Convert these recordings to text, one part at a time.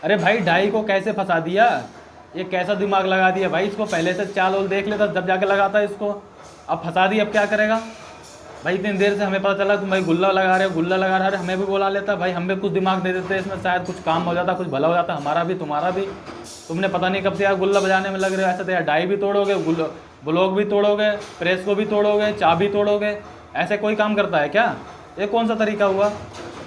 अरे भाई डाई को कैसे फंसा दिया, ये कैसा दिमाग लगा दिया भाई, इसको पहले से चाल ओल देख लेता जब जाके लगाता इसको। अब फंसा दी, अब क्या करेगा भाई। इतनी देर से हमें पता चला तुम भाई गुल्ला लगा रहे हो, गुल्ला लगा रहे हो, हमें भी बुला लेता भाई, हम भी कुछ दिमाग दे देते इसमें, शायद कुछ काम हो जाता, कुछ भला हो जाता, हमारा भी तुम्हारा भी। तुमने पता नहीं कब से यार गुल्ला बजाने में लग रहे हो, ऐसा तो यार डाई भी तोड़ोगे, ब्लॉक भी तोड़ोगे, प्रेस को भी तोड़ोगे, चाबी तोड़ोगे, ऐसे कोई काम करता है क्या? ये कौन सा तरीका हुआ?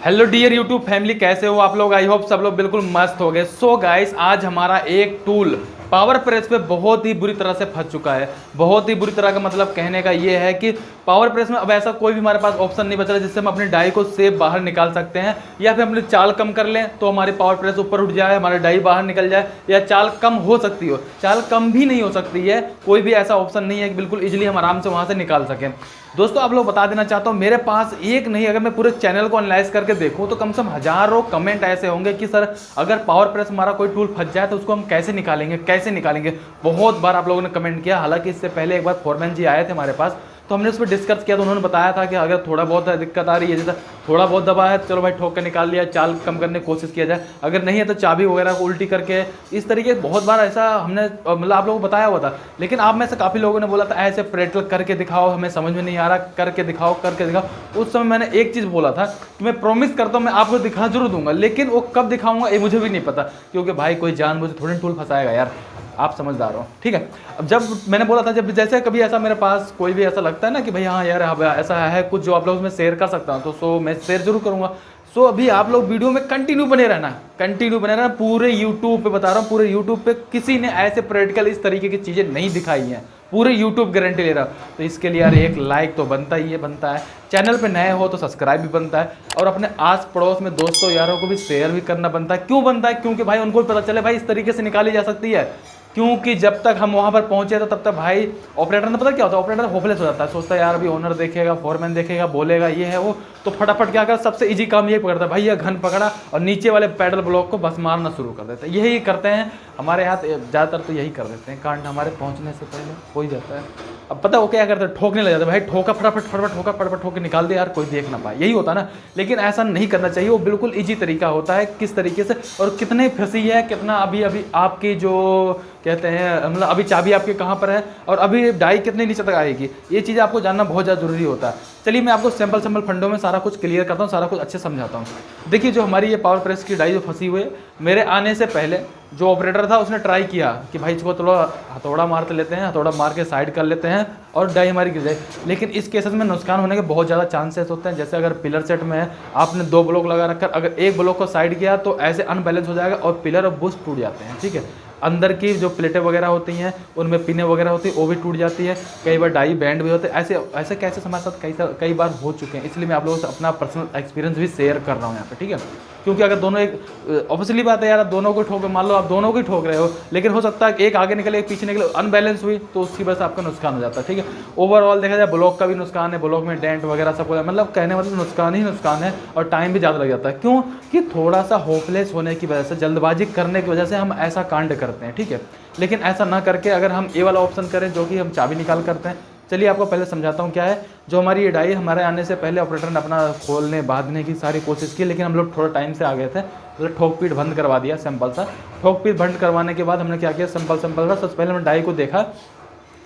हेलो डियर यूट्यूब फैमिली, कैसे हो आप लोग? आई होप सब लोग बिल्कुल मस्त हो गए। सो गाइस, आज हमारा एक टूल पावर प्रेस पे बहुत ही बुरी तरह से फंस चुका है। बहुत ही बुरी तरह का मतलब कहने का ये है कि पावर प्रेस में अब ऐसा कोई भी हमारे पास ऑप्शन नहीं बचा है जिससे हम अपनी डाई को सेफ बाहर निकाल सकते हैं, या फिर अपनी चाल कम कर लें तो हमारी पावर प्रेस ऊपर उठ जाए, हमारी डाई बाहर निकल जाए, या चाल कम हो सकती हो, चाल कम भी नहीं हो सकती है। कोई भी ऐसा ऑप्शन नहीं है कि बिल्कुल इजीली हम आराम से वहां से निकाल सकें। दोस्तों आप लोग बता देना चाहता हूँ, मेरे पास एक नहीं, अगर मैं पूरे चैनल को एनालाइज करके देखूँ तो कम से कम हजारों कमेंट ऐसे होंगे कि सर अगर पावर प्रेस हमारा कोई टूल फंस जाए तो उसको हम कैसे निकालेंगे, कैसे निकालेंगे। बहुत बार आप लोगों ने कमेंट किया। हालांकि इससे पहले एक बार फोरमैन जी आए थे हमारे पास, तो हमने उस पर डिस्कस किया, तो उन्होंने बताया था कि अगर थोड़ा बहुत दिक्कत आ रही है, जैसे थोड़ा बहुत दबा है चलो भाई ठोक के निकाल लिया, चाल कम करने की कोशिश किया जाए, अगर नहीं है तो चाबी वगैरह को उल्टी करके, इस तरीके बहुत बार ऐसा हमने मतलब आप लोगों को बताया हुआ था। लेकिन आप में से काफ़ी लोगों ने बोला था ऐसे प्रैक्टिकल करके दिखाओ, हमें समझ में नहीं आ रहा, करके दिखाओ, करके दिखाओ। उस समय मैंने एक चीज़ बोला था कि मैं प्रॉमिस करता हूँ मैं आपको दिखा जरूर दूंगा, लेकिन वो कब दिखाऊंगा ये मुझे भी नहीं पता, क्योंकि भाई कोई जानबूझ थोड़ी टूल फंसाएगा यार, आप समझदार हो, ठीक है। अब जब मैंने बोला था, जब जैसे कभी ऐसा मेरे पास कोई भी ऐसा लगता है ना कि भाई हाँ यार ऐसा है कुछ जो आप लोग उसमें शेयर कर सकता हूँ, तो सो मैं शेयर जरूर करूँगा। सो अभी आप लोग वीडियो में कंटिन्यू बने रहना, कंटिन्यू बने रहना। पूरे यूट्यूब पे बता रहा हूँ, पूरे यूट्यूब पे किसी ने ऐसे प्रैक्टिकल इस तरीके की चीज़ें नहीं दिखाई हैं, पूरे यूट्यूब गारंटी ले रहा हूँ। तो इसके लिए यार एक लाइक तो बनता ही है, बनता है। चैनल पे नए हो तो सब्सक्राइब भी बनता है, और अपने आस पड़ोस में दोस्तों यारों को भी शेयर भी करना बनता है। क्यों बनता है? क्योंकि भाई उनको भी पता चले भाई इस तरीके से निकाली जा सकती है। क्योंकि जब तक हम वहाँ पर पहुँचे तो तब तक भाई ऑपरेटर ने पता क्या होता है, ऑपरेटर होपलेस हो जाता है, सोचता है यार अभी ओनर देखेगा, फोरमैन देखेगा, बोलेगा ये है वो, तो फटाफट क्या कर, सबसे इजी काम यही पकड़ता है भाई, ये घन पकड़ा और नीचे वाले पैडल ब्लॉक को बस मारना शुरू कर देता है। यही करते हैं हमारे यहाँ ज़्यादातर, तो यही कर देते हैं, कांड हमारे पहुँचने से पहले हो ही जाता है। अब पता वो क्या करते हैं, ठोकने लग जाते हैं भाई, ठोका फटाफट फटाफट ठोका फटाफट ठोक के निकाल दे यार, कोई देख ना पाए, यही होता ना। लेकिन ऐसा नहीं करना चाहिए, वो बिल्कुल इजी तरीका होता है किस तरीके से और कितने फंसी है, कितना अभी अभी आपकी जो कहते हैं मतलब अभी चाबी आपके कहाँ पर है और अभी डाई कितने नीचे तक आएगी, ये चीज़ आपको जानना बहुत ज़्यादा जरूरी होता है। चलिए मैं आपको सिंपल फंडों में सारा कुछ क्लियर करता हूँ, सारा कुछ अच्छे समझाता हूँ। देखिए जो हमारी ये पावर प्रेस की डाई जो फंसी हुई है, मेरे आने से पहले जो ऑपरेटर था उसने ट्राई किया कि भाई इसको थोड़ा हथौड़ा मारते लेते हैं, हथौड़ा मार के साइड कर लेते हैं और डाई हमारी गिर जाए। लेकिन इस केसेस में नुकसान होने के बहुत ज़्यादा चांसेस होते हैं। जैसे अगर पिलर सेट में है, आपने 2 ब्लॉक लगा रखकर अगर एक ब्लॉक को साइड किया तो ऐसे अनबैलेंस हो जाएगा और पिलर और बुश टूट जाते हैं, ठीक है। अंदर की जो प्लेटें वगैरह होती हैं उनमें पिनें वगैरह होती है वो भी टूट जाती है, कई बार डाई बैंड भी होते हैं। ऐसे ऐसे कैसे हमारे साथ कई बार हो चुके हैं, इसलिए मैं आप लोगों से अपना पर्सनल एक्सपीरियंस भी शेयर कर रहा हूँ यहाँ पे, ठीक है। क्योंकि अगर दोनों एक ऑब्वियसली बात है यार, दोनों को ठोक, मान लो आप दोनों को ही ठोक रहे हो, लेकिन हो सकता है कि एक आगे निकले एक पीछे निकले, अनबैलेंस हुई तो उसकी वजह से आपका नुकसान हो जाता है, ठीक है। ओवरऑल देखा जाए ब्लॉक का भी नुकसान है, ब्लॉक में डेंट वगैरह सब कुछ, मतलब कहने मतलब नुकसान ही नुकसान है, और टाइम भी ज़्यादा लग जाता है। क्यों? कि थोड़ा सा होपलेस होने की वजह से, जल्दबाजी करने की वजह से हम ऐसा कांड करते हैं, ठीक है। लेकिन ऐसा ना करके अगर हम ये वाला ऑप्शन करें जो कि हम चाबी निकाल करते हैं, चलिए आपको पहले समझाता हूँ क्या है। जो हमारी ये डाई हमारे आने से पहले ऑपरेटर ने अपना खोलने बांधने की सारी कोशिश की, लेकिन हम लोग थोड़ा टाइम से आ गए थे, मतलब ठोक पीट बंद करवा दिया सिंपल सा। ठोक पीट बंद करवाने के बाद हमने क्या किया, सिंपल सा सबसे पहले हमने डाई को देखा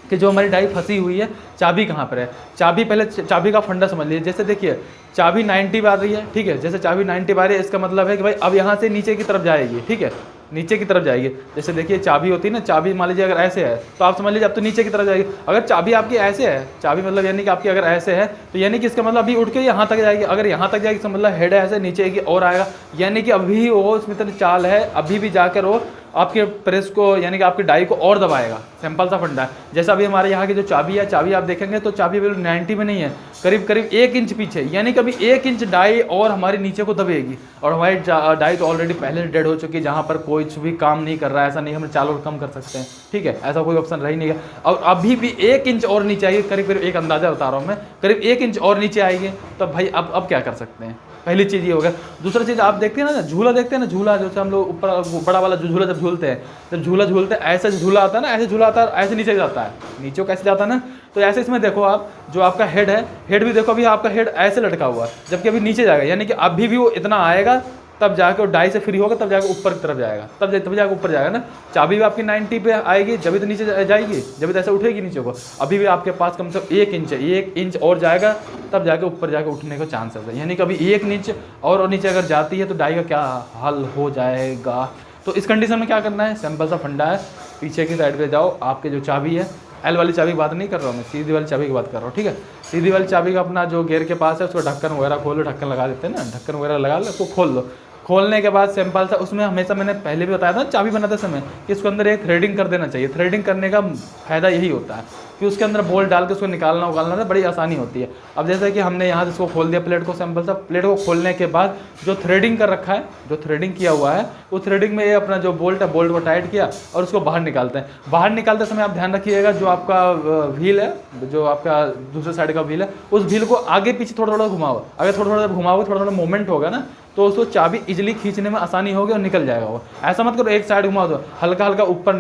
कि जो हमारी डाई फंसी हुई है चाबी कहाँ पर है। चाबी पहले चाबी का फंडा समझ लीजिए। जैसे देखिए चाबी 90 पे आ रही है, ठीक है। जैसे चाबी 90 पे आ रही है इसका मतलब है कि भाई अब यहाँ से नीचे की तरफ जाएगी, ठीक है, नीचे की तरफ जाएगी। जैसे देखिए चाबी होती है ना, चाबी मान लीजिए अगर ऐसे है तो आप समझ लीजिए अब तो नीचे की तरफ जाएगी। अगर चाबी आपकी ऐसे है, चाबी मतलब यानी कि आपकी अगर ऐसे है तो यानी कि इसका मतलब अभी उठ के यहाँ तक जाएगी। अगर यहाँ तक जाएगी तो मतलब हेड ऐसे नीचे की और आएगा, यानी कि अभी वो उसमें तरह चाल है, अभी भी जाकर वो आपके प्रेस को यानी कि आपकी डाई को और दबाएगा। सिंपल सा फंडा है। जैसा अभी हमारे यहाँ की जो चाबी है, चाबी आप देखेंगे तो चाबी बिल्कुल 90 में नहीं है, करीब करीब 1 इंच पीछे, यानी कि अभी 1 इंच डाई और हमारी नीचे को दबेगी। और हमारी डाई तो ऑलरेडी पहले से डेड हो चुकी है, जहाँ पर कोई भी काम नहीं कर रहा है। ऐसा नहीं हम चाल और कम कर सकते हैं, ठीक है, ऐसा कोई ऑप्शन रह ही नहीं है। और अभी भी 1 इंच और नीचे आएगी, करीब करीब एक अंदाजा बता रहा हूँ मैं, करीब 1 इंच और नीचे आएगी। तो भाई अब क्या कर सकते हैं, पहली चीज़ ये होगा। दूसरा चीज़ आप देखते हैं ना, झूला देखते हैं ना, झूला जैसे हम लोग ऊपर बड़ा वाला जो झूला जब झूलते हैं, जब झूला झूलते हैं ऐसा झूला आता है ना, ऐसे झूला आता है, ऐसे नीचे जाता है, नीचे कैसे जाता है ना, तो ऐसे इसमें देखो आप जो आपका हेड है, हेड भी देखो अभी आपका हेड ऐसे लटका हुआ है, जबकि अभी नीचे जाएगा, यानी कि अभी भी वो इतना आएगा तब जाके वो डाई से फ्री होगा, तब जाके ऊपर की तरफ जाएगा, तब जाके ऊपर जाएगा ना। चाबी भी आपकी 90 पे आएगी जब भी तो नीचे जाएगी, जब भी तो ऐसे उठेगी नीचे को। अभी भी आपके पास कम से कम 1 इंच है, 1 इंच और जाएगा तब जाके ऊपर जाके उठने का चांसेस है। यानी कभी 1 इंच और नीचे अगर जाती है तो डाई का क्या हाल हो जाएगा। तो इस कंडीशन में क्या करना है, सिंपल सा फंडा है, पीछे की साइड पे जाओ, आपके जो चाबी है, एल वाली चाबी की बात नहीं कर रहा हूँ मैं, सीधी वाली चाबी की बात कर रहा हूँ, ठीक है। सीधी वाली चाबी का अपना जो गेयर के पास है उसको ढक्कन वगैरह खोलो, ढक्कन लगा देते हैं ना, ढक्कन वगैरह लगा लो, उसको खोल लो। खोलने के बाद सिंपल सा उसमें हमेशा मैंने पहले भी बताया था चाबी बनाते समय कि इसके अंदर एक थ्रेडिंग कर देना चाहिए। थ्रेडिंग करने का फ़ायदा यही होता है कि उसके अंदर बोल्ट डाल के उसको निकालना उगालना ना बड़ी आसानी होती है। अब जैसे कि हमने यहाँ से इसको खोल दिया प्लेट को, सिंपल सा प्लेट को खोलने के बाद जो थ्रेडिंग कर रखा है, जो थ्रेडिंग किया हुआ है, वो थ्रेडिंग में ये अपना जो बोल्ट है, बोल्ट को टाइट किया और उसको बाहर निकालते हैं। बाहर निकालते समय आप ध्यान रखिएगा जो आपका व्हील है, जो आपका दूसरे साइड का व्हील है, उस व्हील को आगे पीछे थोड़ा थोड़ा घुमाओ। अगर थोड़ा थोड़ा घुमाओगे, थोड़ा थोड़ा मूवमेंट होगा ना, तो उसको चाबी इजीली खींचने में आसानी होगी और निकल जाएगा वो। ऐसा मत करो एक साइड घुमा दो, हल्का हल्का ऊपर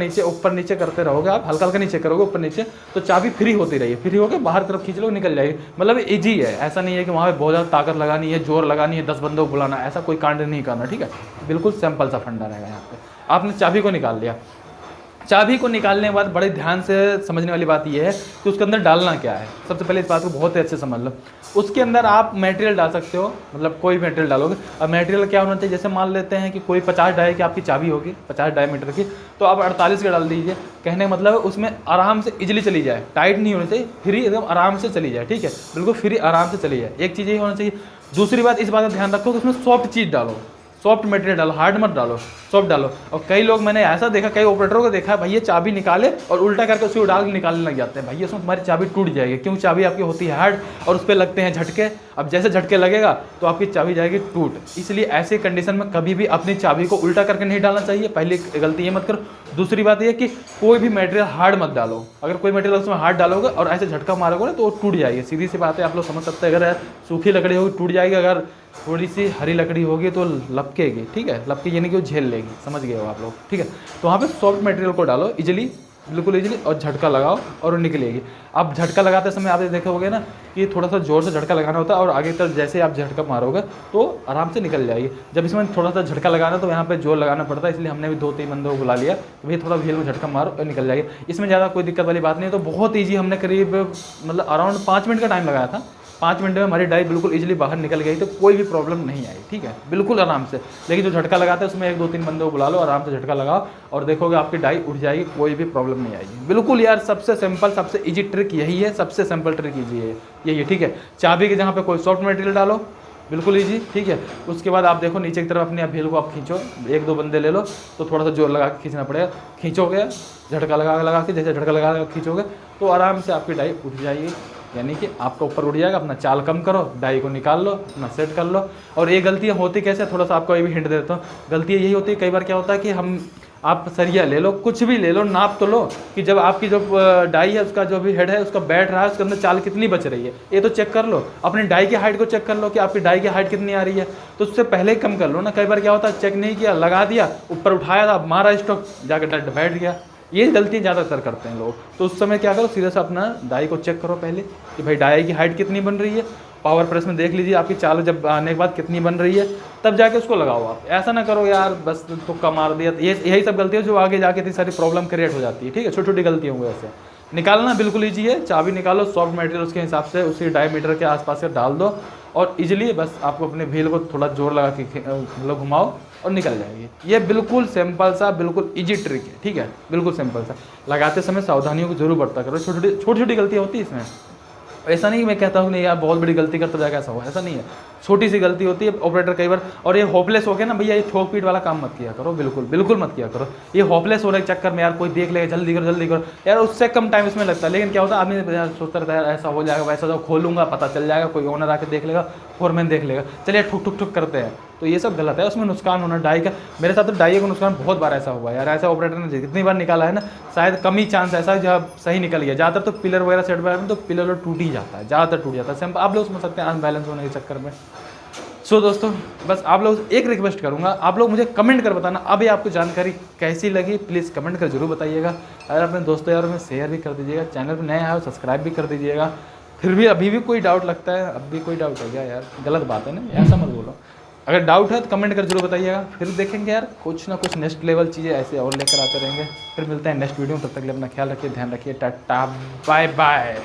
नीचे करते रहोगे आप, हल्का हल्का नीचे करोगे ऊपर नीचे, तो चाबी फ्री होती रही है, फ्री होकर बाहर तरफ खींच लो, निकल जाएगी। मतलब ईजी है, ऐसा नहीं है कि वहाँ पे बहुत ज़्यादा ताकत लगानी है, जोर लगानी है, 10 बंदों को बुलाना, ऐसा कोई कांड नहीं करना, ठीक है। बिल्कुल सिंपल सा फंडा रहेगा यहाँ पे। आपने चाबी को निकाल लिया, चाबी को निकालने के बाद बड़े ध्यान से समझने वाली बात यह है कि उसके अंदर डालना क्या है। सबसे पहले इस बात को बहुत ही अच्छे समझ लो। उसके अंदर आप मटेरियल डाल सकते हो, मतलब कोई मटेरियल डालोगे। अब मटेरियल क्या होना चाहिए, जैसे मान लेते हैं कि कोई 50 डाई की आपकी चाबी होगी, 50 डायमीटर की, तो आप 48 का डाल दीजिए। कहने का मतलब है उसमें आराम से इजीली चली जाए, टाइट नहीं होनी चाहिए, फ्री एकदम आराम से चली जाए, ठीक है, बिल्कुल फ्री आराम से चली जाए। एक चीज़ ये होना चाहिए। दूसरी बात, इस बात का ध्यान रखो कि उसमें सॉफ्ट चीज़ डालो, सॉफ्ट मटेरियल डालो, हार्ड मत डालो, सॉफ्ट डालो। और कई लोग मैंने ऐसा देखा, कई ऑपरेटरों को देखा है, भैया चाबी निकाले और उल्टा करके उसको डाल के निकालने लग जाते हैं। भैया उसमें तुम्हारी चाबी टूट जाएगी, क्योंकि चाबी आपकी होती है हार्ड और उस पर लगते हैं झटके। अब जैसे झटके लगेगा तो आपकी चाबी जाएगी टूट। इसलिए ऐसे कंडीशन में कभी भी अपनी चाबी को उल्टा करके नहीं डालना चाहिए, पहली गलती ये मत करो। दूसरी बात ये कि कोई भी मटेरियल हार्ड मत डालो। अगर कोई मटेरियल उसमें हार्ड डालोगे और ऐसे झटका मारोगे ना तो वो टूट जाएगी। सीधी सी बात है, आप लोग समझ सकते हैं। अगर सूखी लकड़ी होगी टूट जाएगी, अगर थोड़ी सी हरी लकड़ी होगी तो लपकेगी, ठीक है, लपके यानी कि वो झेल लेगी, समझ गए हो आप लोग, ठीक है। तो वहाँ पे सॉफ्ट मटेरियल को डालो इजीली, बिल्कुल इजीली, और झटका लगाओ और वो निकलेगी। अब झटका लगाते समय आप देखे होगे ना कि थोड़ा सा जोर से झटका लगाना होता है और आगे तक जैसे आप झटका मारोगे तो आराम से निकल जाएगी। जब इसमें थोड़ा सा झटका लगाना तो यहाँ पे जोर लगाना पड़ता है, इसलिए हमने भी 2-3 बंदों को बुला लिया कि भाई थोड़ा व्हील में झटका मारो और निकल जाएगी। इसमें ज़्यादा कोई दिक्कत वाली बात नहीं है। तो बहुत ईजी, हमने करीब मतलब अराउंड 5 मिनट का टाइम लगाया था। 5 मिनट में हमारी डाई बिल्कुल इजीली बाहर निकल गई, तो कोई भी प्रॉब्लम नहीं आई, ठीक है, बिल्कुल आराम से। लेकिन जो झटका लगाते हैं उसमें 1-2-3 बंदे को बुला लो, आराम से झटका लगाओ और देखोगे आपकी डाई उठ जाएगी, कोई भी प्रॉब्लम नहीं आएगी। बिल्कुल यार, सबसे सिंपल सबसे ईजी ट्रिक यही है, सबसे सिंपल ट्रिक ईजी है यही है, ठीक है। चाबी की जगह पे कोई सॉफ्ट मटेरियल डालो, बिल्कुल ईजी, ठीक है। उसके बाद आप देखो नीचे की तरफ अपने व्हील को आप खींचो, 1-2 बंदे ले लो तो थोड़ा सा जोर लगा के खींचना पड़ेगा। खींचोगे झटका लगा के, जैसे झटका लगा के खींचोगे तो आराम से आपकी डाई उठ जाएगी, यानी कि आपका ऊपर उठ जाएगा। अपना चाल कम करो, डाई को निकाल लो, अपना सेट कर लो। और ये गलतियाँ होती कैसे, थोड़ा सा आपको ये भी हिंट देता हूँ। गलतियाँ यही होती है, कई बार क्या होता है कि हम, आप सरिया ले लो, कुछ भी ले लो, नाप तो लो कि जब आपकी जो डाई है उसका जो भी हेड है उसका बैठ रहा है, उसके अंदर चाल कितनी बच रही है, ये तो चेक कर लो। अपनी डाई की हाइट को चेक कर लो कि आपकी डाई की हाइट कितनी आ रही है, तो उससे पहले ही कम कर लो ना। कई बार क्या होता है, चेक नहीं किया, लगा दिया, ऊपर उठाया था, मारा स्टॉक, जाकर डायरेक्ट बैठ गया। ये गलती ज़्यादातर करते हैं लोग। तो उस समय क्या करो, सीधे से अपना डाई को चेक करो पहले कि भाई डाई की हाइट कितनी बन रही है। पावर प्रेस में देख लीजिए आपकी चाल जब आने के बाद कितनी बन रही है, तब जाके उसको लगाओ आप। ऐसा ना करो यार बस तुक्का मार दिया। ये यही सब गलती है जो आगे जाके इतनी सारी प्रॉब्लम क्रिएट हो जाती है, ठीक है। छोटी छोटी गलतियों की वजह से निकालना बिल्कुल ईजी है। चाबी निकालो, सॉफ्ट मटेरियल उसके हिसाब से उसी डायमीटर के आसपास से डाल दो और इजीली बस आपको अपने व्हील को थोड़ा जोर लगा के मतलब घुमाओ और निकल जाएगी। ये बिल्कुल सिंपल सा, बिल्कुल इजी ट्रिक है, ठीक है, बिल्कुल सिंपल सा। लगाते समय सावधानियों को जरूर बरता करो। छोटी छोटी गलतियाँ होती है इसमें। ऐसा नहीं कि मैं कहता हूँ नहीं यार बहुत बड़ी गलती करता जाएगा ऐसा हो, ऐसा नहीं है। छोटी सी गलती होती है ऑपरेटर कई बार। और ये होपलेस हो गया ना भैया, ये ठोक पीट वाला काम मत किया करो, बिल्कुल बिल्कुल मत किया करो। ये होपलेस होने के चक्कर में यार कोई देख लेगा, जल्दी करो यार, उससे कम टाइम इसमें लगता है। लेकिन क्या होता है, आदमी सोचता रहता है ऐसा हो जाएगा वैसा, तो खोलूंगा पता चल जाएगा, कोई ओनर आके देख लेगा, फोरमैन देख लेगा, चलिए ठुक ठुक करते हैं। तो ये सब गलत है, उसमें नुकसान होना डाई का। मेरे साथ तो डाई का नुकसान बहुत बार ऐसा हुआ यार। ऐसा ऑपरेटर ने जितनी बार निकाला है ना, शायद कम ही चांस ऐसा है जब सही निकल गया। ज़्यादातर तो पिलर वगैरह सेट वगैरह में तो पिलर टूट ही जाता है, ज़्यादातर टूट जाता है। सिंपल आप लोग समझ सकते हैं अनबैलेंस होने के चक्कर में। सो दोस्तों बस आप लोग एक रिक्वेस्ट करूंगा, आप लोग मुझे कमेंट कर बताना अभी आपको जानकारी कैसी लगी, प्लीज़ कमेंट कर जरूर बताइएगा। अगर अपने दोस्तों यारों में शेयर भी कर दीजिएगा, चैनल पर नए आए सब्सक्राइब भी कर दीजिएगा। फिर भी अभी भी कोई डाउट लगता है, अब भी कोई डाउट है क्या यार, गलत बात है ना, ऐसा मत बोलो। अगर डाउट है तो कमेंट कर जरूर बताइएगा, फिर देखेंगे यार कुछ ना कुछ नेक्स्ट लेवल चीज़ें ऐसे और लेकर आते रहेंगे। फिर मिलते हैं नेक्स्ट वीडियो में, तब तक के लिए अपना ख्याल रखिए, ध्यान रखिए, टाटा बाय बाय।